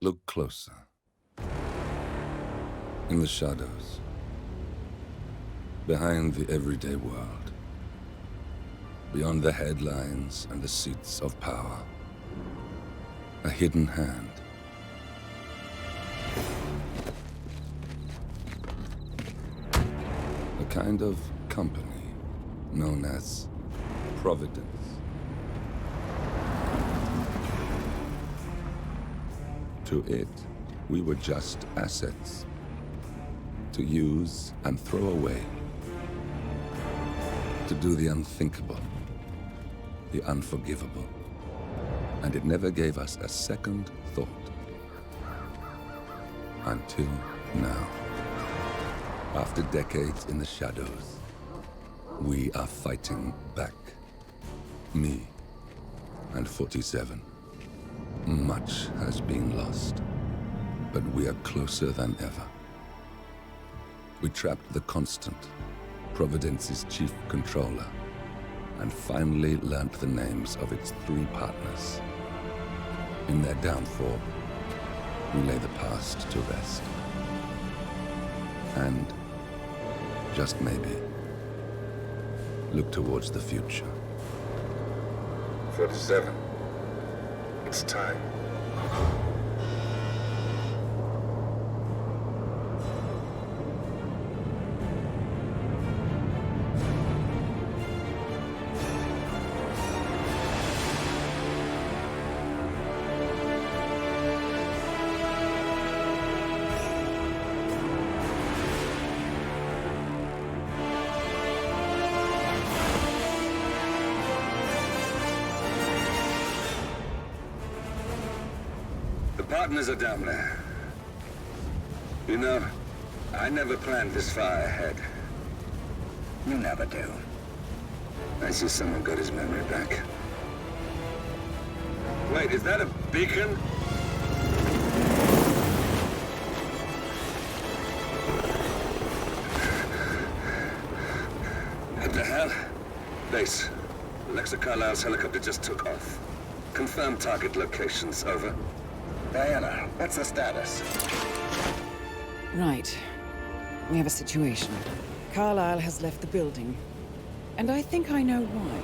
Look closer. In the shadows. Behind the everyday world. Beyond the headlines and the seats of power. A hidden hand. A kind of company known as Providence. To it, we were just assets. To use and throw away. To do the unthinkable. The unforgivable. And it never gave us a second thought. Until now. After decades in the shadows, we are fighting back. Me and 47. Much has been lost, but we are closer than ever. We trapped the Constant, Providence's chief controller, and finally learnt the names of its 3 partners. In their downfall, we lay the past to rest. And, just maybe, look towards the future. 47. It's time. The partners are down there. You know, I never planned this far ahead. You never do. I see someone got his memory back. Wait, is that a beacon? What the hell? Base. Alexa Carlisle's helicopter just took off. Confirm target locations, over. Diana, what's the status? Right. We have a situation. Carlisle has left the building. And I think I know why.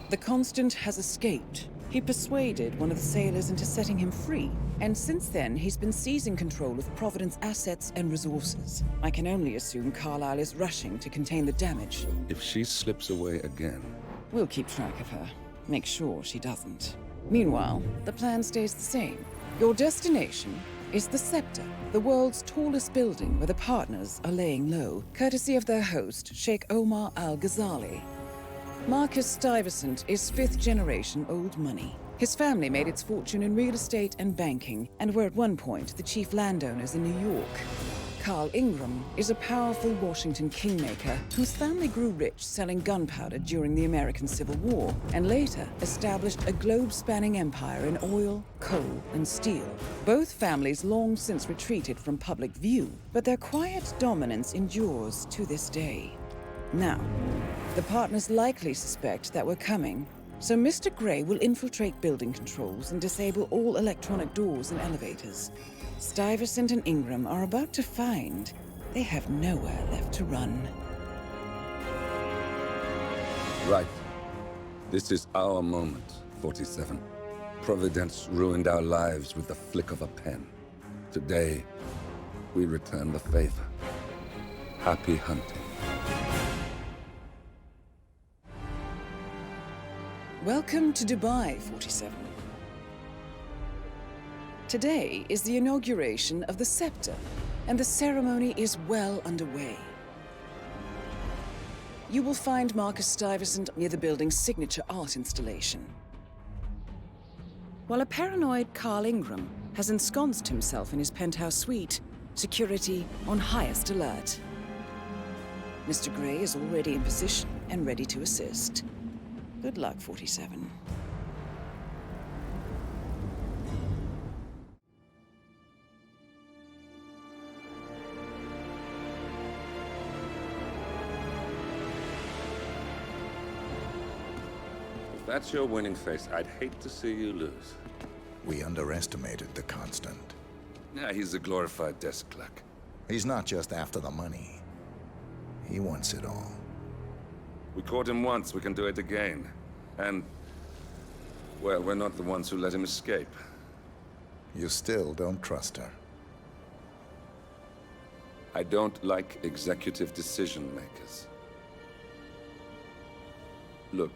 The Constant has escaped. He persuaded one of the sailors into setting him free. And since then, he's been seizing control of Providence assets and resources. I can only assume Carlisle is rushing to contain the damage. If she slips away again... We'll keep track of her. Make sure she doesn't. Meanwhile, the plan stays the same. Your destination is the Scepter, the world's tallest building where the partners are laying low, courtesy of their host, Sheikh Omar Al-Ghazali. Marcus Stuyvesant is 5th-generation old money. His family made its fortune in real estate and banking, and were at one point the chief landowners in New York. Carl Ingram is a powerful Washington kingmaker whose family grew rich selling gunpowder during the American Civil War, and later established a globe-spanning empire in oil, coal, and steel. Both families long since retreated from public view, but their quiet dominance endures to this day. Now, the partners likely suspect that we're coming, so Mr. Grey will infiltrate building controls and disable all electronic doors and elevators. Stuyvesant and Ingram are about to find they have nowhere left to run. Right. This is our moment, 47. Providence ruined our lives with the flick of a pen. Today, we return the favor. Happy hunting. Welcome to Dubai, 47. Today is the inauguration of the Scepter, and the ceremony is well underway. You will find Marcus Stuyvesant near the building's signature art installation, while a paranoid Carl Ingram has ensconced himself in his penthouse suite, security on highest alert. Mr. Grey is already in position and ready to assist. Good luck, 47. If that's your winning face, I'd hate to see you lose. We underestimated the Constant. Yeah, he's a glorified desk clerk. He's not just after the money. He wants it all. We caught him once, we can do it again. And, well, we're not the ones who let him escape. You still don't trust her. I don't like executive decision makers. Look,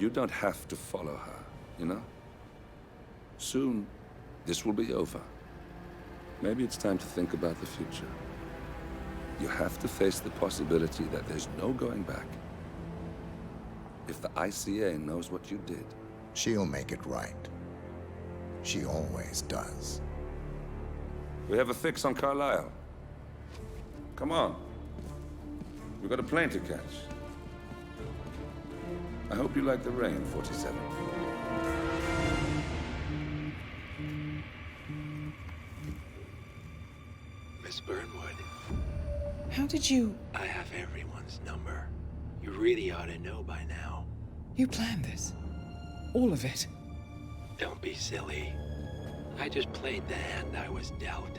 you don't have to follow her, you know? Soon, this will be over. Maybe it's time to think about the future. You have to face the possibility that there's no going back. If the ICA knows what you did... She'll make it right. She always does. We have a fix on Carlisle. Come on. We've got a plane to catch. I hope you like the rain, 47. Miss Burnwood, How did you... I have everyone's number. You really ought to know by now. You planned this? All of it? Don't be silly. I just played the hand I was dealt.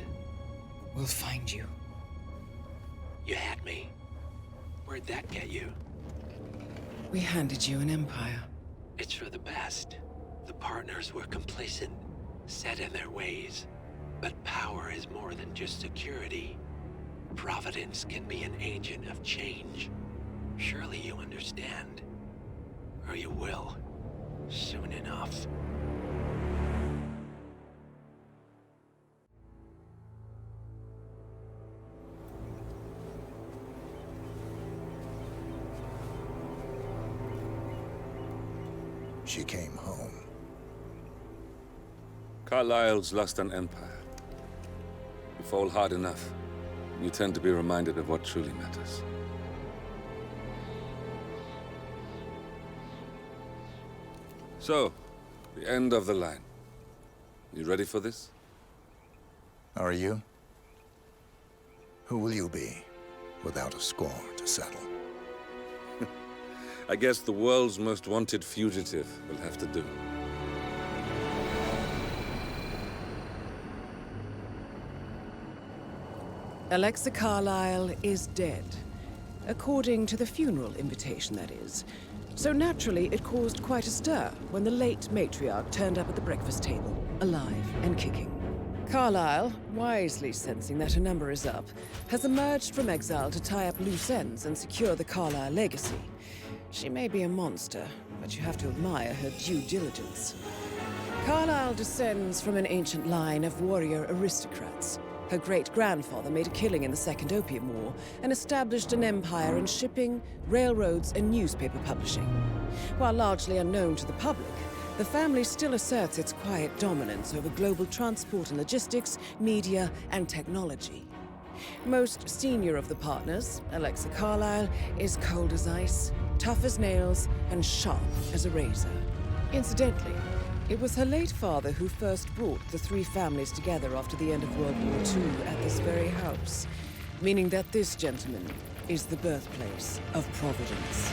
We'll find you. You had me. Where'd that get you? We handed you an empire. It's for the best. The partners were complacent, set in their ways. But power is more than just security. Providence can be an agent of change. Surely you understand. Or you will. Soon enough. She came home. Carlisle's lost an empire. You fall hard enough, you tend to be reminded of what truly matters. So, the end of the line. You ready for this? Are you? Who will you be, without a score to settle? I guess the world's most wanted fugitive will have to do. Alexa Carlisle is dead. According to the funeral invitation, that is. So naturally, it caused quite a stir when the late matriarch turned up at the breakfast table, alive and kicking. Carlisle, wisely sensing that her number is up, has emerged from exile to tie up loose ends and secure the Carlisle legacy. She may be a monster, but you have to admire her due diligence. Carlisle descends from an ancient line of warrior aristocrats. Her great-grandfather made a killing in the Second Opium War and established an empire in shipping, railroads, and newspaper publishing. While largely unknown to the public, the family still asserts its quiet dominance over global transport and logistics, media, and technology. Most senior of the partners, Alexa Carlisle, is cold as ice, tough as nails, and sharp as a razor. Incidentally, it was her late father who first brought the three families together after the end of World War II at this very house, meaning that this gentleman is the birthplace of Providence.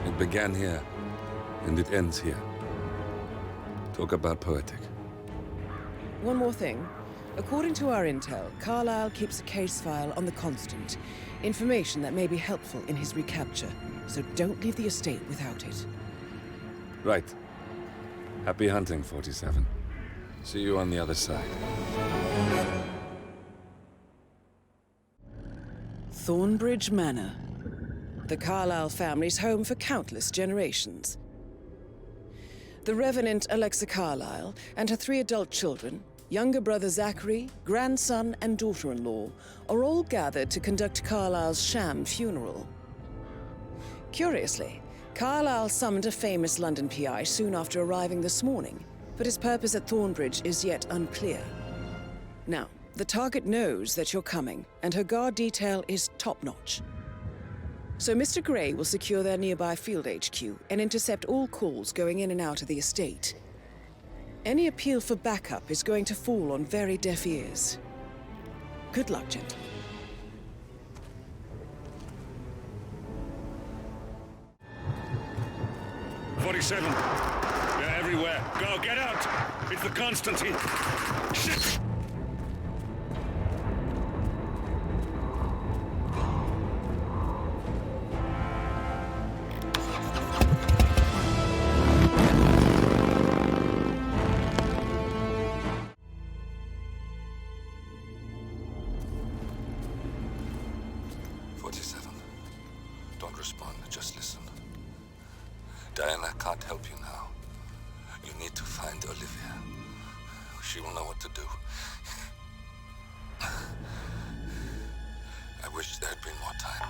It began here, and it ends here. Talk about poetic. One more thing. According to our intel, Carlisle keeps a case file on the Constant. Information that may be helpful in his recapture, so don't leave the estate without it. Right. Happy hunting, 47. See you on the other side. Thornbridge Manor. The Carlisle family's home for countless generations. The Revenant Alexa Carlisle and her 3 adult children, younger brother Zachary, grandson, and daughter-in-law, are all gathered to conduct Carlisle's sham funeral. Curiously, Carlisle summoned a famous London PI soon after arriving this morning, but his purpose at Thornbridge is yet unclear. Now, the target knows that you're coming, and her guard detail is top-notch. So Mr. Gray will secure their nearby field HQ and intercept all calls going in and out of the estate. Any appeal for backup is going to fall on very deaf ears. Good luck, gentlemen. 47. They're everywhere. Go, get out! It's the Constantine! Shit! Don't respond, just listen. Diana can't help you now. You need to find Olivia. She will know what to do. I wish there had been more time.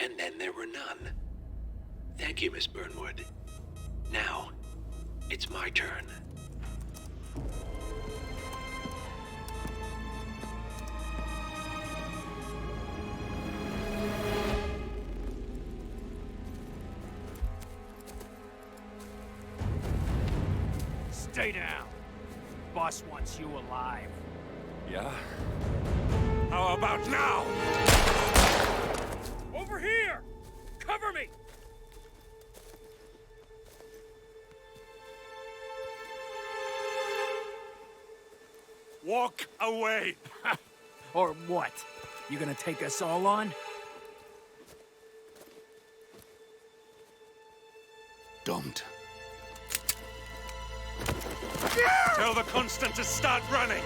And then there were none. Thank you, Miss Burnwood. Now, it's my turn. Stay down. Boss wants you alive. Yeah? How about now? Over here! Cover me! Walk away! Or what? You gonna take us all on? Don't. Tell the Constant to start running!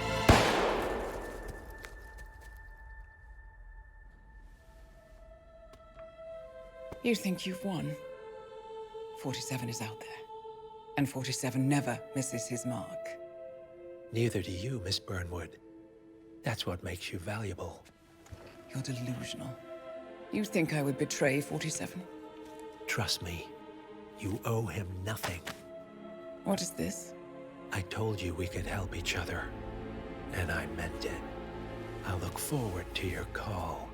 You think you've won? 47 is out there. And 47 never misses his mark. Neither do you, Miss Burnwood. That's what makes you valuable. You're delusional. You think I would betray 47? Trust me, you owe him nothing. What is this? I told you we could help each other, and I meant it. I look forward to your call.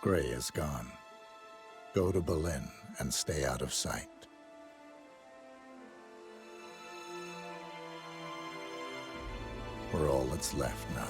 Gray is gone. Go to Berlin and stay out of sight. We're all that's left now.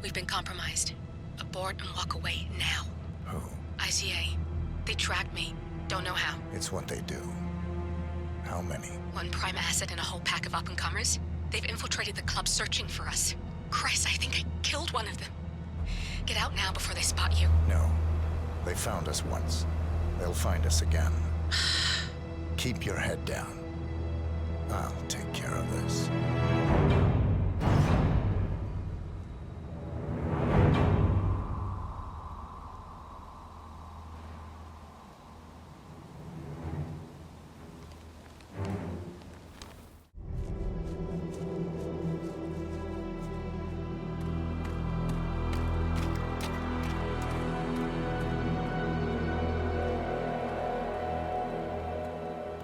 We've been compromised. Abort and walk away now. Who? ICA. They tracked me. Don't know how. It's what they do. How many? One prime asset and a whole pack of up-and-comers. They've infiltrated the club searching for us. Christ, I think I killed one of them. Get out now before they spot you. No. They found us once. They'll find us again. Keep your head down. I'll take care of this.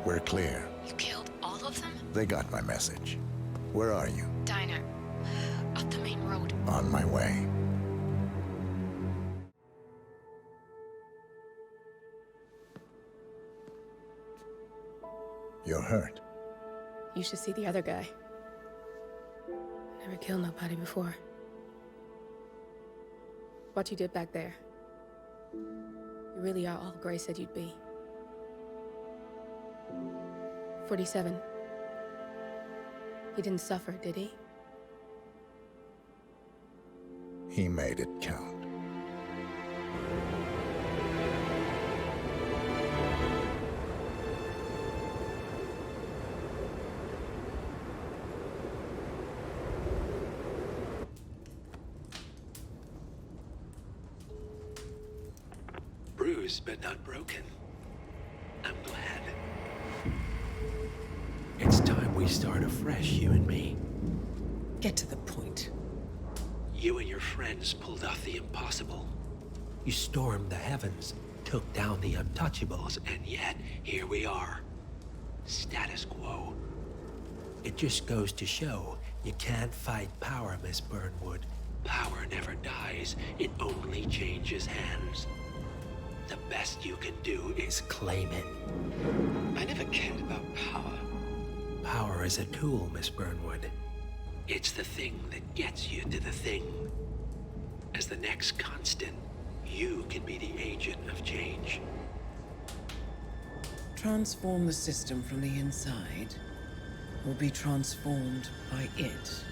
We're clear. You killed all Both of them? They got my message. Where are you? Diner. Up the main road. On my way. You're hurt. You should see the other guy. Never killed nobody before. What you did back there. You really are all Gray said you'd be. 47. He didn't suffer, did he? He made it count. Bruised but not broken. I'm glad. It's time we start afresh, you and me. Get to the point. You and your friends pulled off the impossible. You stormed the heavens, took down the untouchables, and yet, here we are. Status quo. It just goes to show, you can't fight power, Miss Burnwood. Power never dies, it only changes hands. The best you can do is claim it. I never cared about power. Power is a tool, Miss Burnwood. It's the thing that gets you to the thing. As the next constant, you can be the agent of change. Transform the system from the inside, or be transformed by it.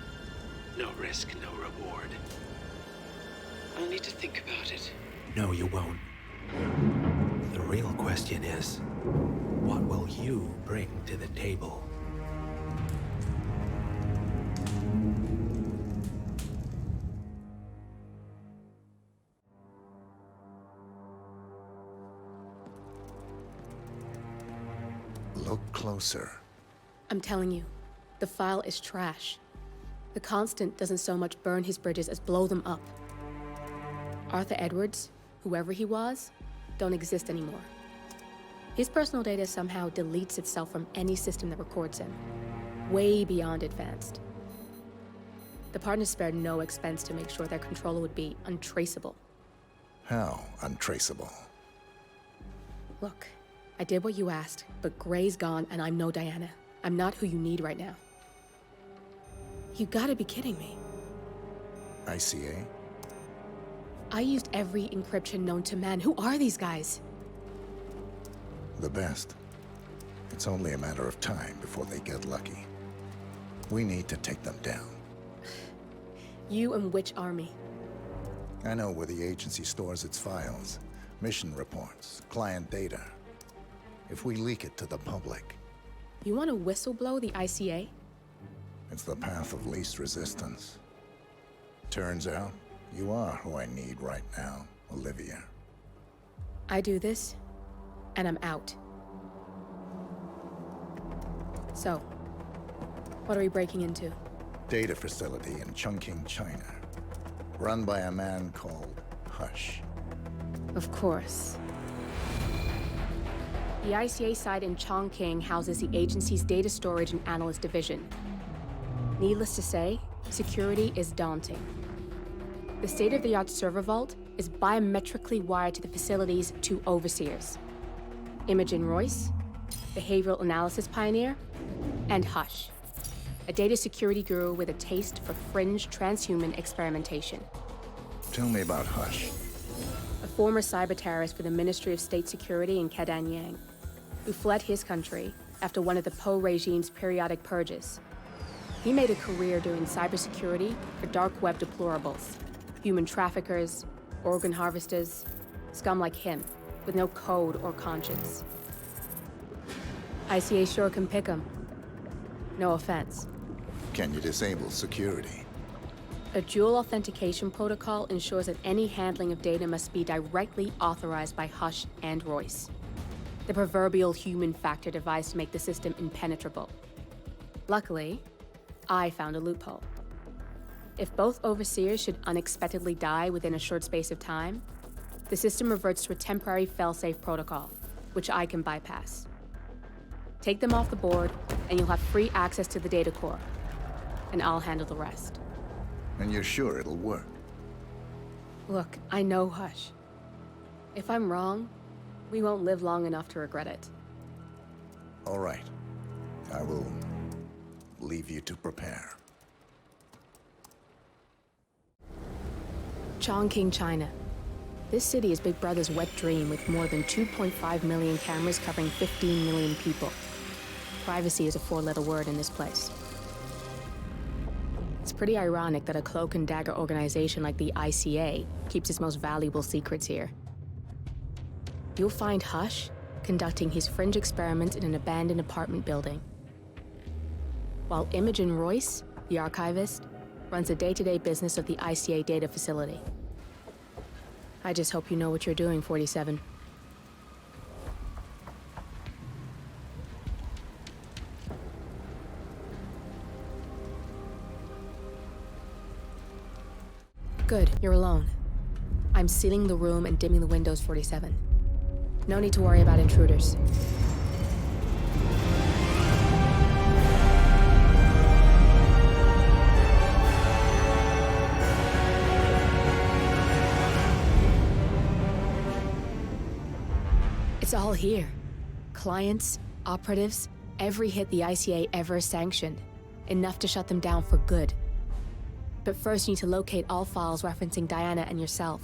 No risk, no reward. I'll need to think about it. No, you won't. The real question is, what will you bring to the table? Look closer. I'm telling you, the file is trash. The Constant doesn't so much burn his bridges as blow them up. Arthur Edwards, whoever he was, don't exist anymore. His personal data somehow deletes itself from any system that records him. Way beyond advanced. The partners spared no expense to make sure their controller would be untraceable. How untraceable? Look, I did what you asked, but Gray's gone and I'm no Diana. I'm not who you need right now. You gotta be kidding me. ICA? I used every encryption known to man. Who are these guys? The best. It's only a matter of time before they get lucky. We need to take them down. You and which army? I know where the agency stores its files, mission reports, client data. If we leak it to the public... You want to whistleblow the ICA? It's the path of least resistance. Turns out, you are who I need right now, Olivia. I do this, and I'm out. So, what are we breaking into? Data facility in Chongqing, China. Run by a man called Hush. Of course. The ICA site in Chongqing houses the agency's data storage and analyst division. Needless to say, security is daunting. The state-of-the-art server vault is biometrically wired to the facility's two overseers. Imogen Royce, behavioral analysis pioneer, and Hush, a data security guru with a taste for fringe transhuman experimentation. Tell me about Hush. A former cyber terrorist for the Ministry of State Security in Kadanyang, who fled his country after one of the Po regime's periodic purges. He made a career doing cybersecurity for dark web deplorables, human traffickers, organ harvesters, scum like him, with no code or conscience. ICA sure can pick 'em. No offense. Can you disable security? A dual authentication protocol ensures that any handling of data must be directly authorized by Hush and Royce. The proverbial human factor device to make the system impenetrable. Luckily, I found a loophole. If both overseers should unexpectedly die within a short space of time, the system reverts to a temporary fail-safe protocol, which I can bypass. Take them off the board, and you'll have free access to the data core. And I'll handle the rest. And you're sure it'll work? Look, I know Hush. If I'm wrong, we won't live long enough to regret it. All right. I will leave you to prepare. Chongqing, China. This city is Big Brother's wet dream with more than 2.5 million cameras covering 15 million people. Privacy is a four-letter word in this place. It's pretty ironic that a cloak and dagger organization like the ICA keeps its most valuable secrets here. You'll find Hush conducting his fringe experiments in an abandoned apartment building, while Imogen Royce, the archivist, runs the day-to-day business of the ICA data facility. I just hope you know what you're doing, 47. Good, you're alone. I'm sealing the room and dimming the windows, 47. No need to worry about intruders. It's all here. Clients, operatives, every hit the ICA ever sanctioned. Enough to shut them down for good. But first you need to locate all files referencing Diana and yourself.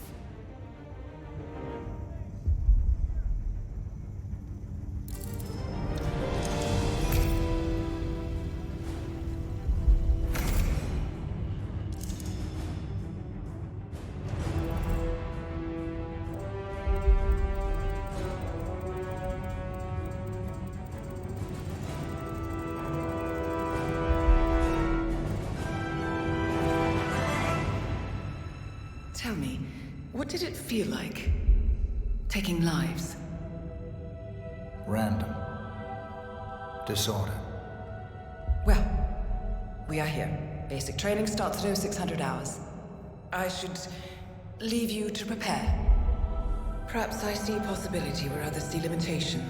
Tell me, what did it feel like? Taking lives? Random. Disorder. Well, we are here. Basic training starts at 0600 hours. I should leave you to prepare. Perhaps I see possibility where others see limitation.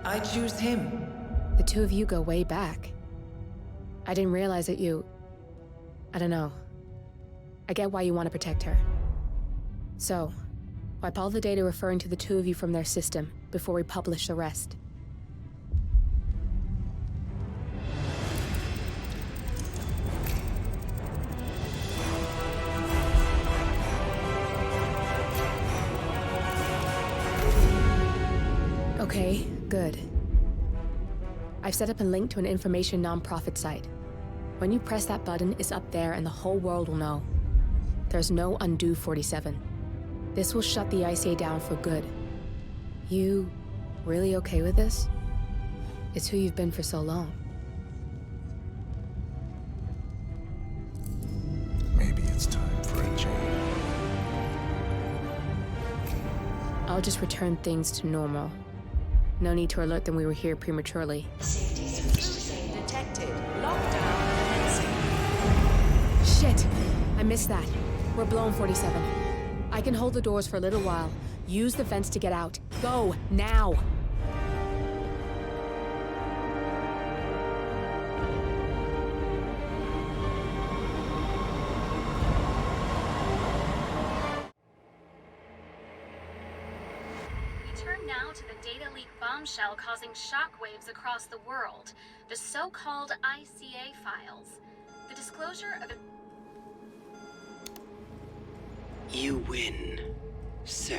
I choose him. The two of you go way back. I didn't realize that you... I don't know. I get why you want to protect her. So, wipe all the data referring to the two of you from their system before we publish the rest. Okay, good. I've set up a link to an information nonprofit site. When you press that button, it's up there and the whole world will know. There's no undo, 47. This will shut the ICA down for good. You really okay with this? It's who you've been for so long. Maybe it's time for a change. I'll just return things to normal. No need to alert them we were here prematurely. Safety switch detected. Lockdown commencing. Shit! I missed that. We're blown, 47. I can hold the doors for a little while. Use the vents to get out. Go, now! We turn now to the data leak bombshell causing shockwaves across the world. The so-called ICA files. The disclosure of... You win. So,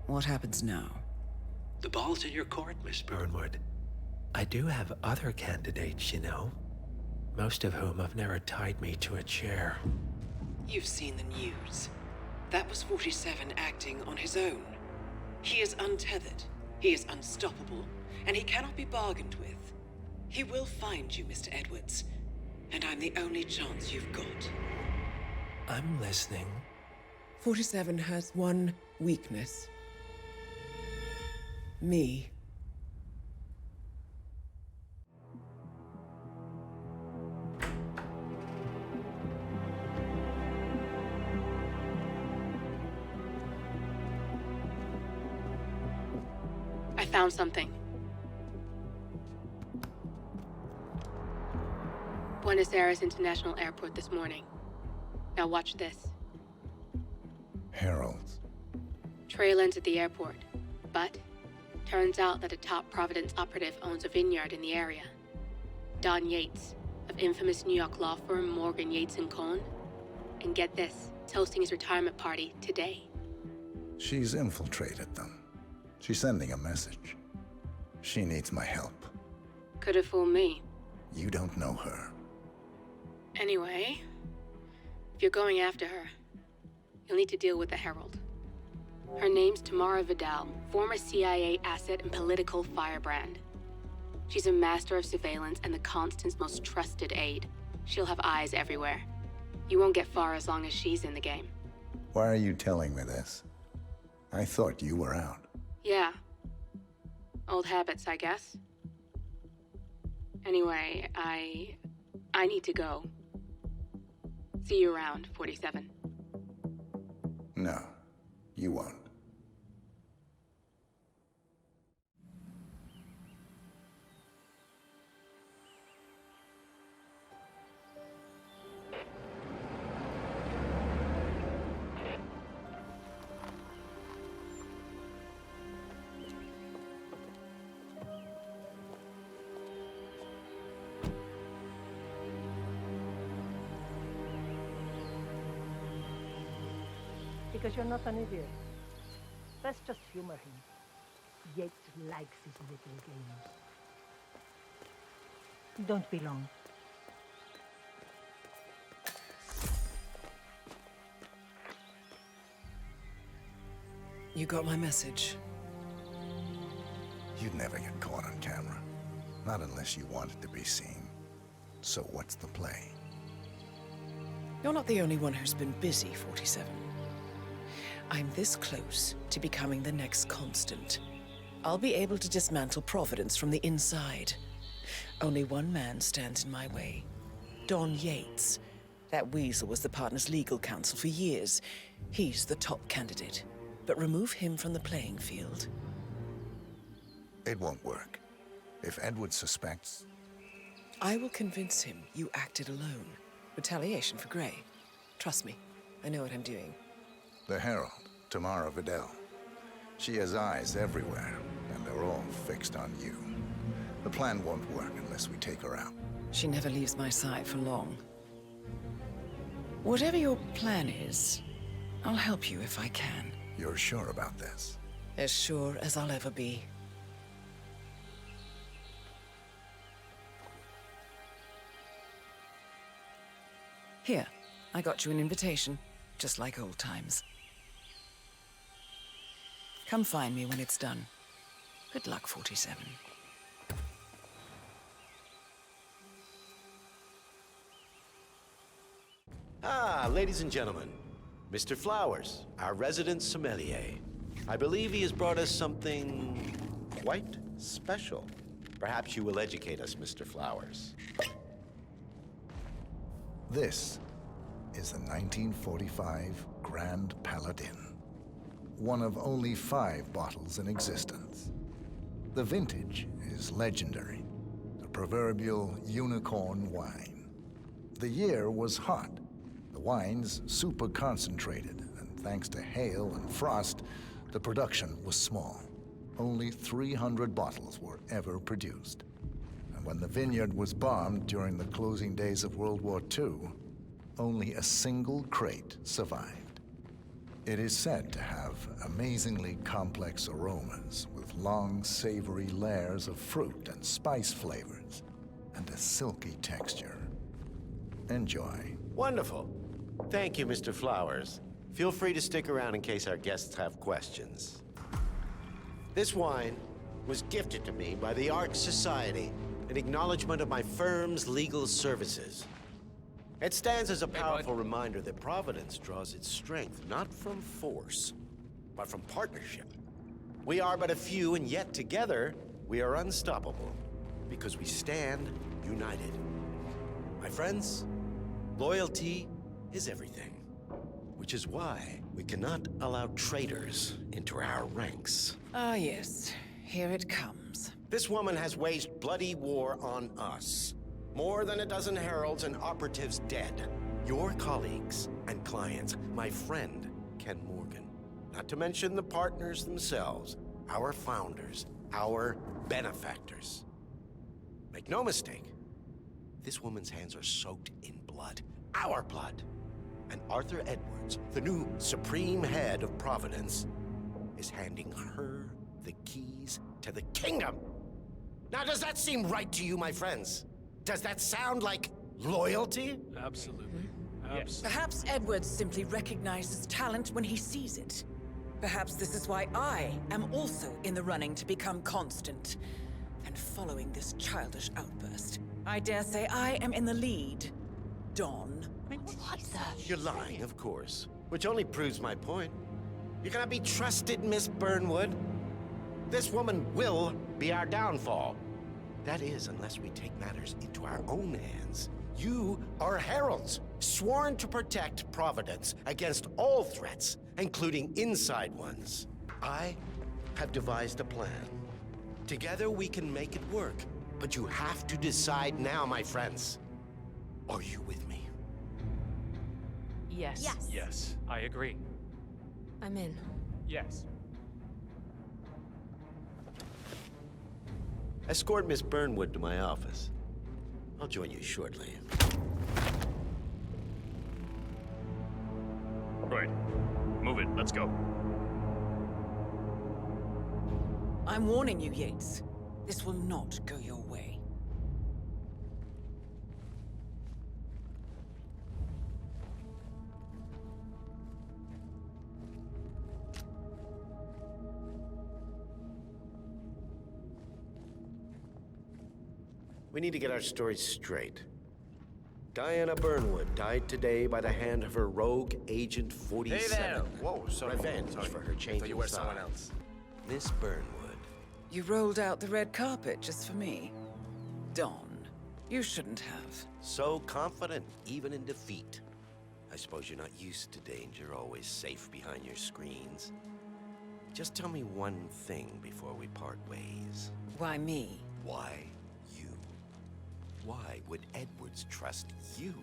what happens now? The ball's in your court, Miss Burnwood. I do have other candidates, you know. Most of whom have never tied me to a chair. You've seen the news. That was 47 acting on his own. He is untethered, he is unstoppable, and he cannot be bargained with. He will find you, Mr. Edwards, and I'm the only chance you've got. I'm listening. 47 has one weakness. Me. I found something. Buenos Aires International Airport this morning. Now watch this. Heralds. Trail ends at the airport, but turns out that a top Providence operative owns a vineyard in the area. Don Yates, of infamous New York law firm Morgan, Yates & Cohn. And get this, it's hosting his retirement party today. She's infiltrated them. She's sending a message. She needs my help. Could have fooled me. You don't know her. Anyway, if you're going after her, you'll need to deal with the Herald. Her name's Tamara Vidal, former CIA asset and political firebrand. She's a master of surveillance and the Constant's most trusted aide. She'll have eyes everywhere. You won't get far as long as she's in the game. Why are you telling me this? I thought you were out. Yeah. Old habits, I guess. Anyway, I need to go. See you around, 47. No, you won't. Because you're not an idiot. Let's just humor him. Yates likes his little games. Don't be long. You got my message. You'd never get caught on camera. Not unless you wanted to be seen. So what's the play? You're not the only one who's been busy, 47. I'm this close to becoming the next Constant. I'll be able to dismantle Providence from the inside. Only one man stands in my way. Don Yates. That weasel was the partner's legal counsel for years. He's the top candidate. But remove him from the playing field. It won't work. If Edward suspects... I will convince him you acted alone. Retaliation for Gray. Trust me, I know what I'm doing. The Herald, Tamara Vidal. She has eyes everywhere, and they're all fixed on you. The plan won't work unless we take her out. She never leaves my side for long. Whatever your plan is, I'll help you if I can. You're sure about this? As sure as I'll ever be. Here, I got you an invitation, just like old times. Come find me when it's done. Good luck, 47. Ah, ladies and gentlemen, Mr. Flowers, our resident sommelier. I believe he has brought us something quite special. Perhaps you will educate us, Mr. Flowers. This is the 1945 Grand Paladin. One of only 5 bottles in existence. The vintage is legendary, the proverbial unicorn wine. The year was hot, the wine's super concentrated, and thanks to hail and frost, the production was small. Only 300 bottles were ever produced. And when the vineyard was bombed during the closing days of World War II, only a single crate survived. It is said to have amazingly complex aromas with long, savory layers of fruit and spice flavors, and a silky texture. Enjoy. Wonderful. Thank you, Mr. Flowers. Feel free to stick around in case our guests have questions. This wine was gifted to me by the Art Society in acknowledgement of my firm's legal services. It stands as a powerful reminder that Providence draws its strength not from force, but from partnership. We are but a few, and yet together, we are unstoppable, because we stand united. My friends, loyalty is everything, which is why we cannot allow traitors into our ranks. Ah, yes. Here it comes. This woman has waged bloody war on us. More than a dozen heralds and operatives dead. Your colleagues and clients, my friend, Ken Morgan. Not to mention the partners themselves, our founders, our benefactors. Make no mistake, this woman's hands are soaked in blood. Our blood. And Arthur Edwards, the new supreme head of Providence, is handing her the keys to the kingdom. Now, does that seem right to you, my friends? Does that sound like loyalty? Absolutely. Yes. Perhaps Edwards simply recognizes talent when he sees it. Perhaps this is why I am also in the running to become constant. And following this childish outburst, I dare say I am in the lead. Dawn. What the? You're lying, of course. Which only proves my point. You cannot be trusted, Miss Burnwood. This woman will be our downfall. That is, unless we take matters into our own hands. You are heralds, sworn to protect Providence against all threats, including inside ones. I have devised a plan. Together we can make it work. But you have to decide now, my friends. Are you with me? Yes. Yes. Yes, I agree. I'm in. Yes. Escort Miss Burnwood to my office. I'll join you shortly. Right. Move it. Let's go. I'm warning you, Yates. This will not go your way. We need to get our story straight. Diana Burnwood died today by the hand of her rogue Agent 47. Hey there! Whoa, sorry. Revenge Sorry. for her change. I thought you were someone else. Miss Burnwood. You rolled out the red carpet just for me. Dawn, you shouldn't have. So confident, even in defeat. I suppose you're not used to danger, always safe behind your screens. Just tell me one thing before we part ways. Why me? Why you? Why would Edwards trust you?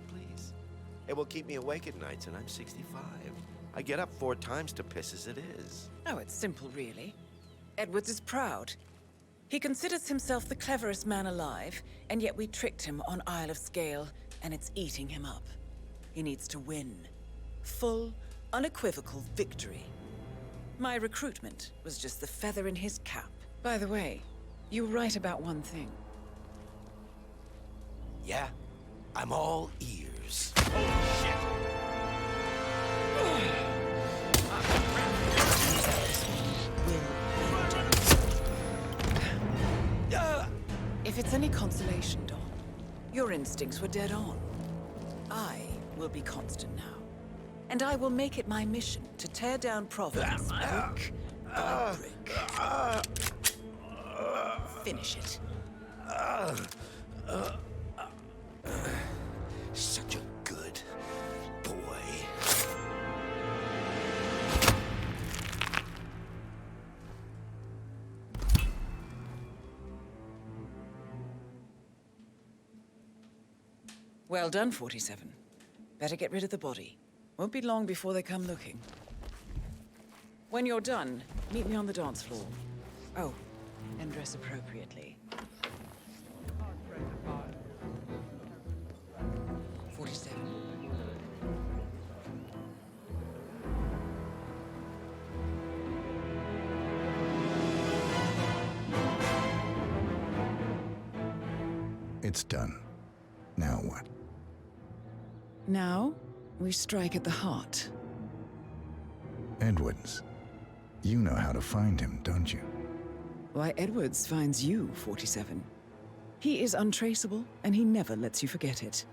Please. It will keep me awake at nights, and I'm 65. I get up 4 times to piss as it is. Oh, it's simple, really. Edwards is proud. He considers himself the cleverest man alive, and yet we tricked him on Isle of Scale, and it's eating him up. He needs to win. Full, unequivocal victory. My recruitment was just the feather in his cap. By the way, you were right about one thing. Yeah? I'm all ears. If it's any consolation, Dawn, your instincts were dead on. I will be constant now. And I will make it my mission to tear down Providence brick by brick. Finish it. Such a good boy. Well done, 47. Better get rid of the body. Won't be long before they come looking. When you're done, meet me on the dance floor. Oh, and dress appropriately. 47. It's done. Now what? Now, we strike at the heart. Edwards. You know how to find him, don't you? Why, Edwards finds you, 47. He is untraceable, and he never lets you forget it.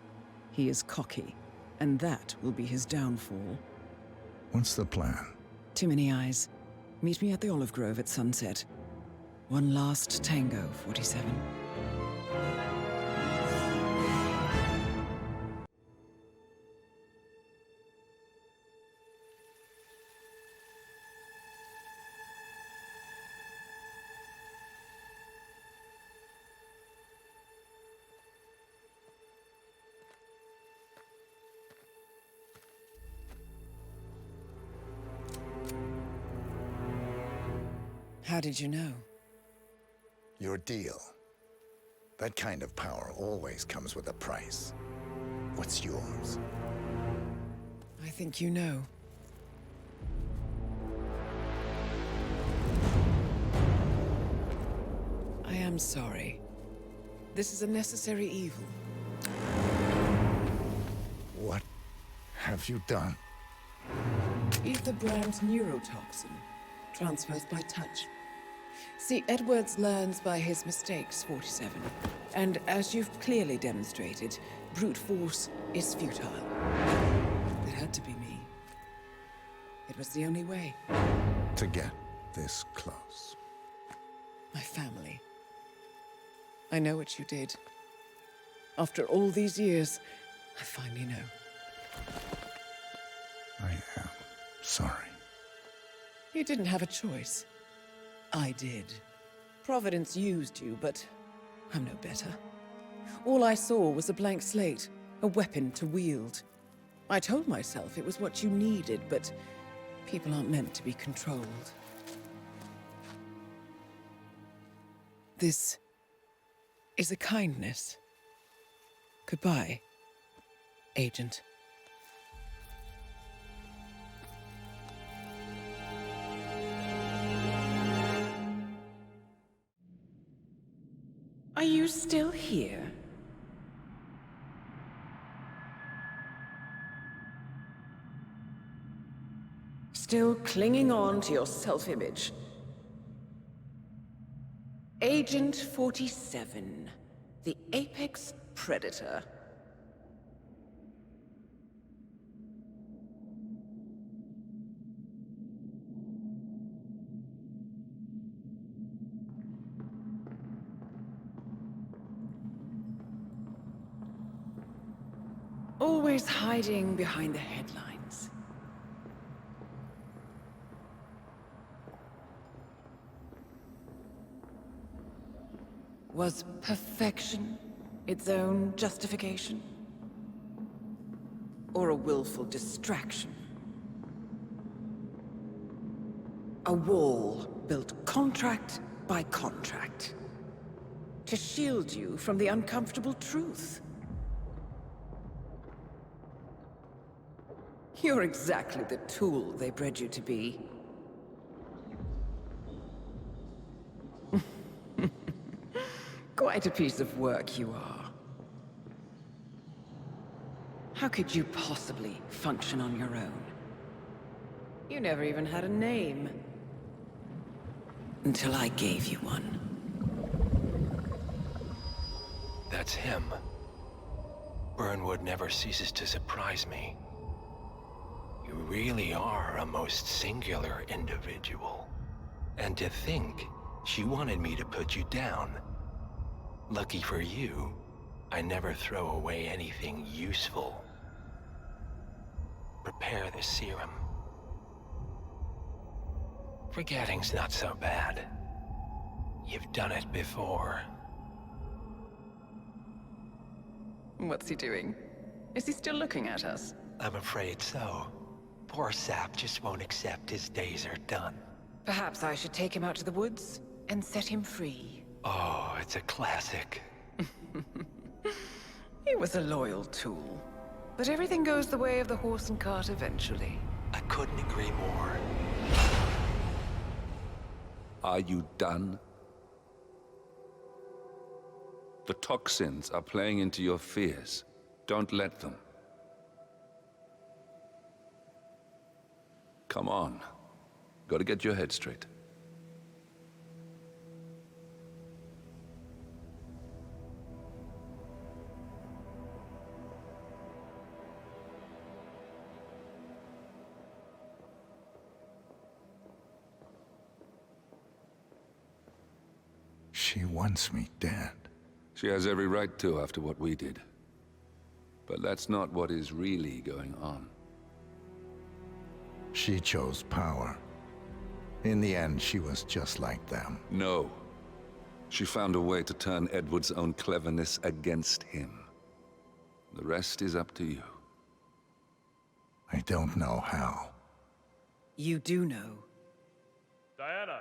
He is cocky, and that will be his downfall. What's the plan? Too many eyes. Meet me at the Olive Grove at sunset. One last tango, 47. How did you know? Your deal. That kind of power always comes with a price. What's yours? I think you know. I am sorry. This is a necessary evil. What have you done? Ether brand neurotoxin. Transfers by touch. See, Edwards learns by his mistakes, 47. And as you've clearly demonstrated, brute force is futile. It had to be me. It was the only way. To get this close. My family. I know what you did. After all these years, I finally know. I am sorry. You didn't have a choice. I did. Providence used you, but I'm no better. All I saw was a blank slate, a weapon to wield. I told myself it was what you needed, but people aren't meant to be controlled. This is a kindness. Goodbye, Agent. Are you still here? Still clinging on to your self-image? Agent 47, the apex predator. Always hiding behind the headlines. Was perfection its own justification? Or a willful distraction? A wall built contract by contract to shield you from the uncomfortable truth. You're exactly the tool they bred you to be. Quite a piece of work you are. How could you possibly function on your own? You never even had a name. Until I gave you one. That's him. Burnwood never ceases to surprise me. You really are a most singular individual. And to think, she wanted me to put you down. Lucky for you, I never throw away anything useful. Prepare the serum. Forgetting's not so bad. You've done it before. What's he doing? Is he still looking at us? I'm afraid so. Poor sap just won't accept his days are done. Perhaps I should take him out to the woods and set him free. Oh, it's a classic. He was a loyal tool. But everything goes the way of the horse and cart eventually. I couldn't agree more. Are you done? The toxins are playing into your fears. Don't let them. Come on. Gotta get your head straight. She wants me dead. She has every right to after what we did. But that's not what is really going on. She chose power. In the end, she was just like them. No. She found a way to turn Edward's own cleverness against him. The rest is up to you. I don't know how. You do know. Diana,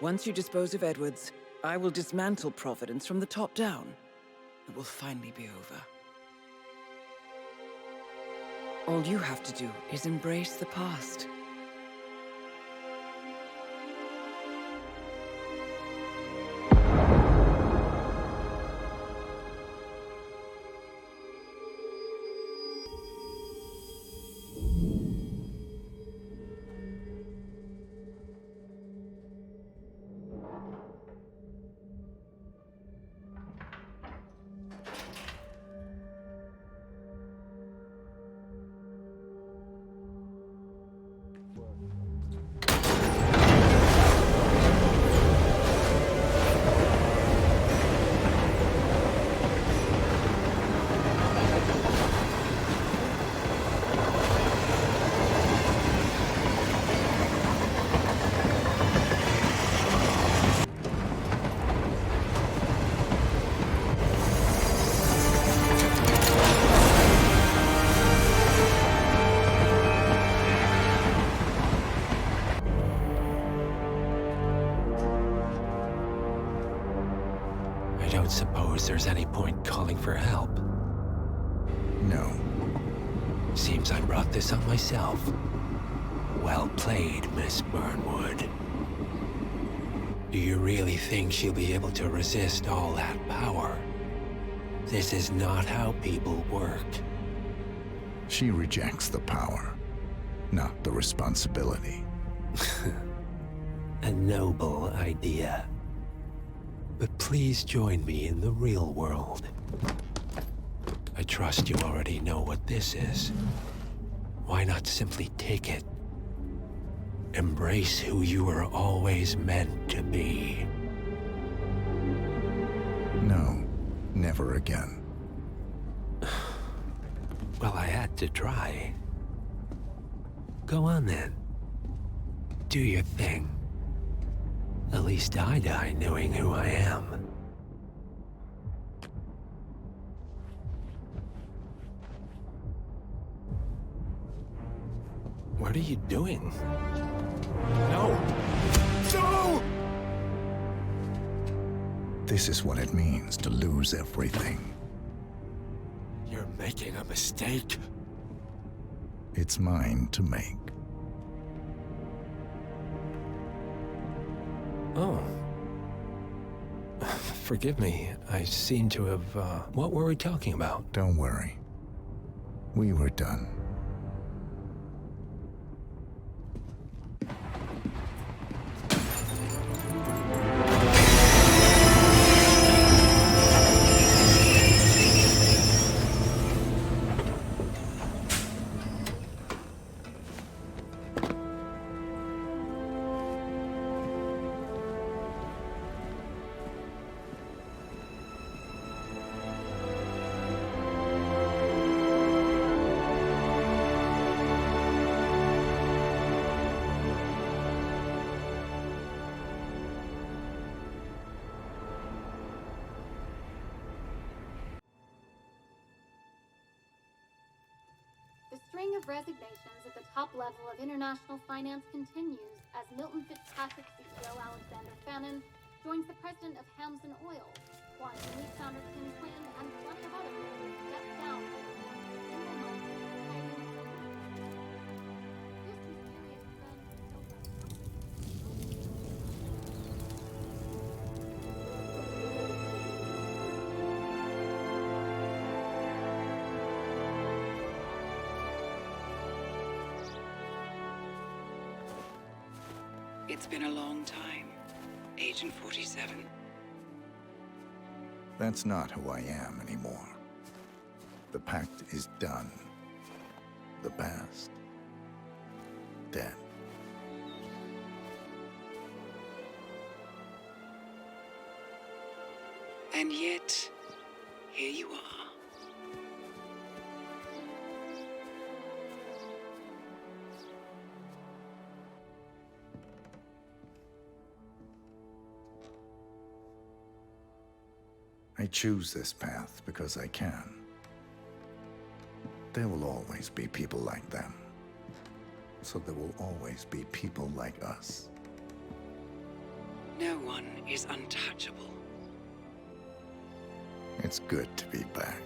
Once you dispose of Edwards, I will dismantle Providence from the top down. It will finally be over. All you have to do is embrace the past. I don't suppose there's any point calling for help. No. Seems I brought this on myself. Well played, Miss Burnwood. Do you really think she'll be able to resist all that power? This is not how people work. She rejects the power, not the responsibility. A noble idea. But please join me in the real world. I trust you already know what this is. Why not simply take it? Embrace who you were always meant to be. No, never again. Well, I had to try. Go on then. Do your thing. At least I die knowing who I am. What are you doing? No! No! This is what it means to lose everything. You're making a mistake. It's mine to make. Oh. Forgive me. I seem to have, What were we talking about? Don't worry. We were done. The string of resignations at the top level of international finance continues as Milton Fitzpatrick CEO Alexander Fannin joins the president of Hamson Oil, Quantum Leap founder Tim Quinn, and plenty of other people step down. It's been a long time, Agent 47. That's not who I am anymore. The pact is done. The past, dead. And yet, here you are. I choose this path because I can. There will always be people like them. So there will always be people like us. No one is untouchable. It's good to be back.